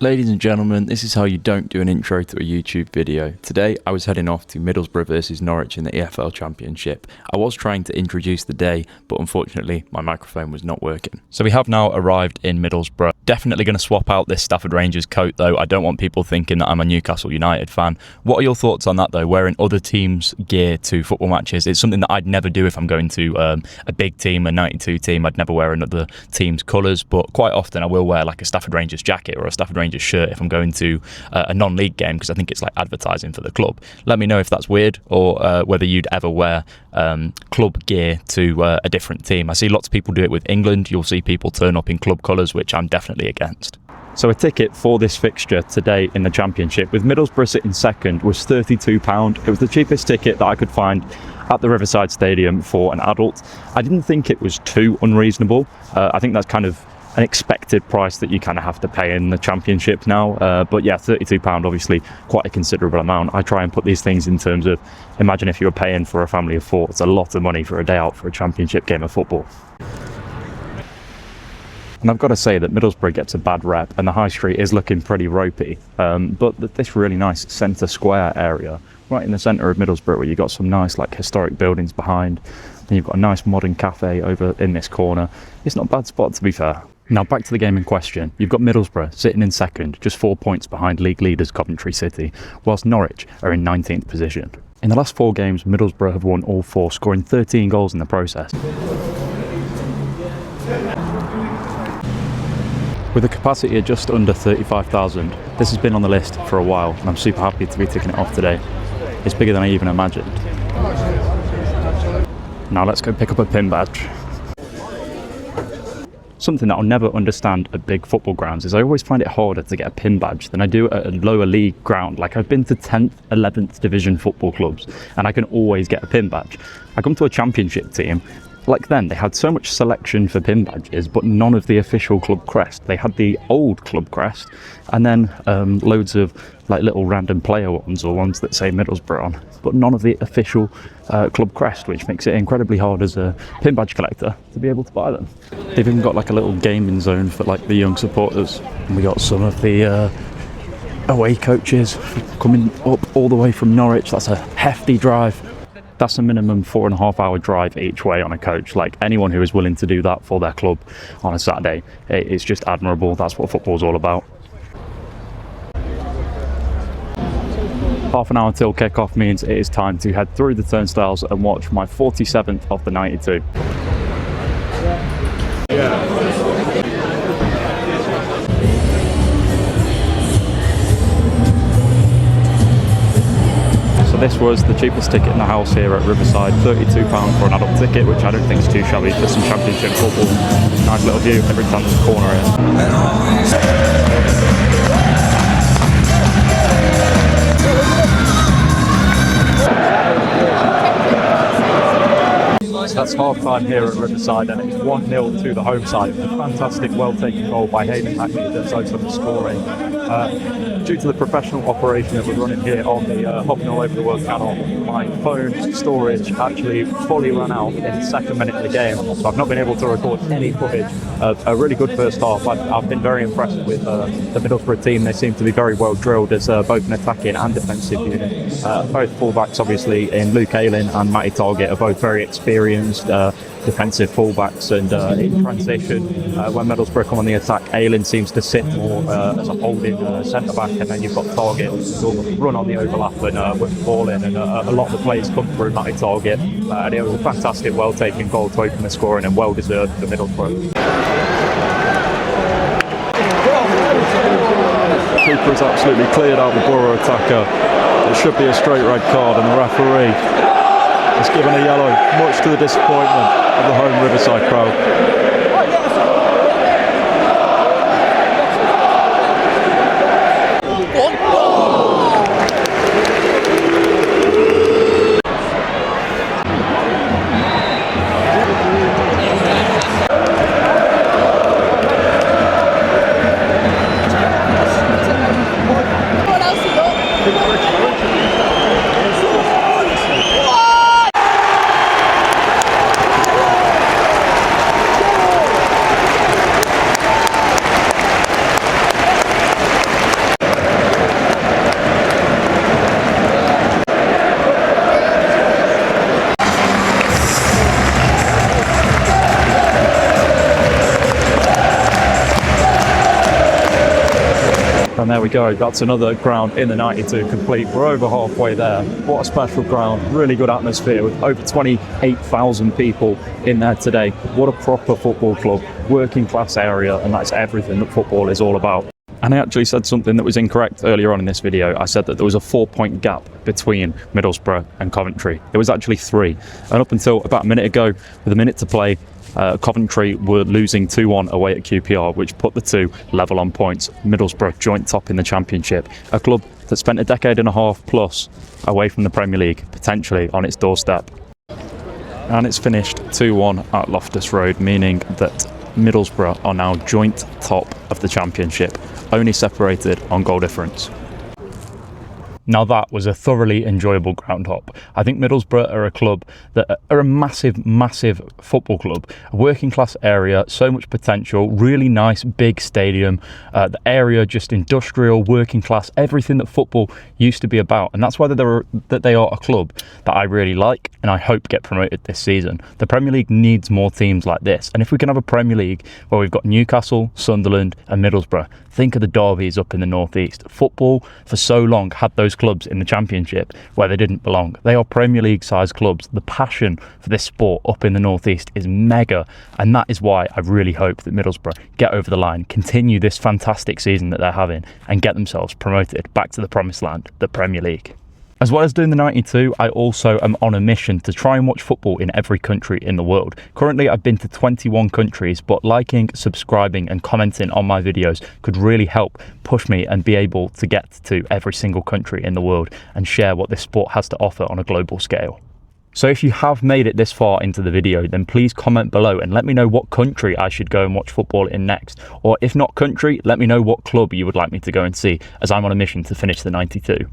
Ladies and gentlemen, this is how you don't do an intro to a YouTube video. Today I was heading off to Middlesbrough versus Norwich in the EFL Championship. I was trying to introduce the day, but unfortunately my microphone was not working. So we have now arrived in Middlesbrough. Definitely going to swap out this Stafford Rangers coat though. I don't want people thinking that I'm a Newcastle United fan. What are your thoughts on that though, wearing other teams' gear to football matches? It's something that I'd never do if I'm going to a big team, a 92 team. I'd never wear another team's colours, but quite often I will wear like a Stafford Rangers jacket or a Stafford Rangers shirt if I'm going to a non-league game, because I think it's like advertising for the club. Let me know if that's weird, or whether you'd ever wear club gear to a different team. I see lots of people do it with England. You'll see people turn up in club colours, which I'm definitely against. So a ticket for this fixture today in the Championship, with Middlesbrough sitting second, was £32. It was the cheapest ticket that I could find at the Riverside Stadium for an adult. I didn't think it was too unreasonable. I think that's kind of an expected price that you kind of have to pay in the Championship now. But yeah, £32, obviously quite a considerable amount. I try and put these things in terms of, imagine if you were paying for a family of four. It's a lot of money for a day out for a Championship game of football. And I've got to say that Middlesbrough gets a bad rep, and the high street is looking pretty ropey. But this really nice centre square area, right in the centre of Middlesbrough, where you've got some nice like historic buildings behind, and you've got a nice modern cafe over in this corner. It's not a bad spot, to be fair. Now back to the game in question. You've got Middlesbrough sitting in second, just 4 points behind league leaders Coventry City, whilst Norwich are in 19th position. In the last 4 games, Middlesbrough have won all 4, scoring 13 goals in the process. With a capacity of just under 35,000, this has been on the list for a while, and I'm super happy to be ticking it off today. It's bigger than I even imagined. Now let's go pick up a pin badge. Something that I'll never understand at big football grounds is I always find it harder to get a pin badge than I do at a lower league ground. Like, I've been to 10th, 11th division football clubs and I can always get a pin badge. I come to a Championship team, like then they had so much selection for pin badges, but none of the official club crest. They had the old club crest and then loads of like little random player ones or ones that say Middlesbrough on, but none of the official club crest, which makes it incredibly hard as a pin badge collector to be able to buy them. They've even got like a little gaming zone for like the young supporters, and we got some of the away coaches coming up all the way from Norwich. That's a hefty drive. That's a minimum 4.5 hour drive each way on a coach. Like, anyone who is willing to do that for their club on a Saturday, it's just admirable. That's what football's all about. Half an hour till kick-off means it is time to head through the turnstiles and watch my 47th of the 92. This was the cheapest ticket in the house here at Riverside, £32 for an adult ticket, which I don't think is too shabby for some Championship football. Nice little view every time there's a corner here. That's half time here at Riverside, and it's 1-0 to the home side. A fantastic, well-taken goal by Hayden Hackney that's opened the scoring. Due to the professional operation that we're running here on the Hopping All Over the World channel, my phone storage actually fully ran out in the second minute of the game, so I've not been able to record any footage of a really good first half. I've been very impressed with the Middlesbrough team. They seem to be very well drilled as both an attacking and defensive unit. Both fullbacks, obviously, in Luke Ayling and Matty Targett, are both very experienced defensive fullbacks, and in transition, when Middlesbrough come on the attack, Ayling seems to sit more as a holding centre-back, and then you've got Targett who'll run on the overlap and whip the ball in, and a lot of the plays come through Matty Targett, and it was a fantastic, well-taken goal to open the scoring, and well-deserved for Middlesbrough. Keeper has absolutely cleared out the Boro attacker. It should be a straight red card, and the referee has given a yellow, much to the disappointment of the home Riverside crowd. And there we go, that's another ground in the 92 complete. We're over halfway there. What a special ground, really good atmosphere with over 28,000 people in there today. What a proper football club, working class area, and that's everything that football is all about. And I actually said something that was incorrect earlier on in this video. I said that there was a 4-point gap between Middlesbrough and Coventry. It was actually 3. And up until about a minute ago, with a minute to play, Coventry were losing 2-1 away at QPR, which put the two level on points. Middlesbrough joint top in the Championship, a club that spent a decade and a half plus away from the Premier League, potentially on its doorstep. And it's finished 2-1 at Loftus Road, meaning that Middlesbrough are now joint top of the Championship, only separated on goal difference. Now that was a thoroughly enjoyable ground hop. I think Middlesbrough are a club that are a massive, massive football club. A working class area, so much potential, really nice big stadium. The area just industrial, working class, everything that football used to be about. And that's why they are a club that I really like and I hope get promoted this season. The Premier League needs more teams like this. And if we can have a Premier League where we've got Newcastle, Sunderland and Middlesbrough, think of the derbies up in the northeast. Football for so long had those clubs in the Championship where they didn't belong. They are Premier League sized clubs. The passion for this sport up in the northeast is mega, and that is why I really hope that Middlesbrough get over the line, continue this fantastic season that they're having and get themselves promoted back to the promised land, the Premier League. As well as doing the 92, I also am on a mission to try and watch football in every country in the world. Currently, I've been to 21 countries, but liking, subscribing and commenting on my videos could really help push me and be able to get to every single country in the world and share what this sport has to offer on a global scale. So if you have made it this far into the video, then please comment below and let me know what country I should go and watch football in next. Or if not country, let me know what club you would like me to go and see, as I'm on a mission to finish the 92.